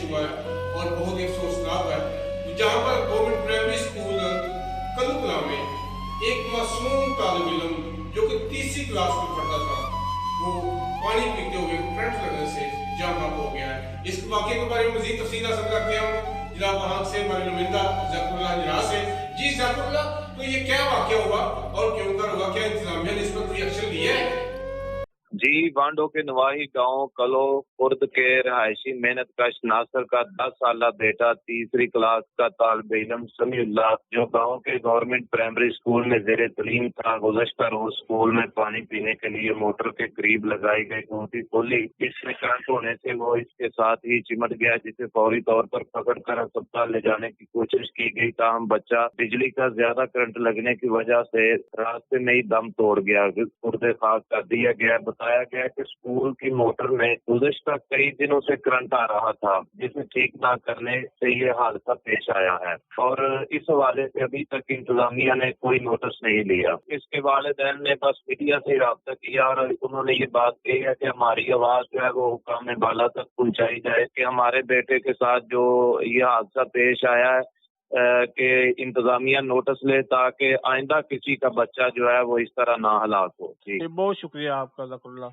हुआ है और बहुत ही अफसोसनाक है। जहाँ पर गवर्नमेंट प्राइमरी स्कूल कलुकला में एक मासूम तालिब इल्म जो कि तीसरी क्लास में पढ़ता था, वो पानी पीते हुए करंट लगने से जाम बहक हो गया है। इस वाक़े के बारे में मज़ीद तफसील हासिल करते हैं हम जनाब वहाँ से हमारे नुमाइंदा ज़करुल्लाह निराज से। जी ज़करुल्लाह, तो ये क्या वाक़या हुआ और क्यों कर हुआ, क्या इंतजामिया ने इस पर कोई एक्शन लिया है? जी, बांडो के नवाही गांव कलो खुर्द के रहायशी मेहनत कश नासर का 10 साला बेटा तीसरी क्लास का तालिब इल्म समीउल्लाह, जो गांव के गवर्नमेंट प्राइमरी स्कूल में जेर तलीम था, गुज़श्ता रोज स्कूल में पानी पीने के लिए मोटर के करीब लगाई गई टूटी खोली। इसमें करंट होने से वो इसके साथ ही चिमट गया, जिसे फौरी तौर पर पकड़कर अस्पताल ले जाने की कोशिश की गई। ताहम बच्चा बिजली का ज्यादा करंट लगने की वजह से रास्ते में ही दम तोड़ गया, गुर्दे खाक कर दिया गया। बताया गया कि स्कूल की मोटर में गुज़श्ता कई दिनों से करंट आ रहा था, जिसे ठीक न करने से ये हादसा पेश आया है और इस हवाले से अभी तक इंतजामिया ने कोई नोटिस नहीं लिया। इसके वालिदैन ने बस मीडिया से रब्ता किया और उन्होंने ये बात कही है कि हमारी आवाज जो है वो हुकाम बाला तक पहुंचाई जाए कि हमारे बेटे के साथ जो ये हादसा पेश आया है कि इंतजामिया नोटिस ले, ताकि आइंदा किसी का बच्चा जो है वो इस तरह ना हलाक हो। जी, बहुत शुक्रिया आपका ज़करुल्लाह।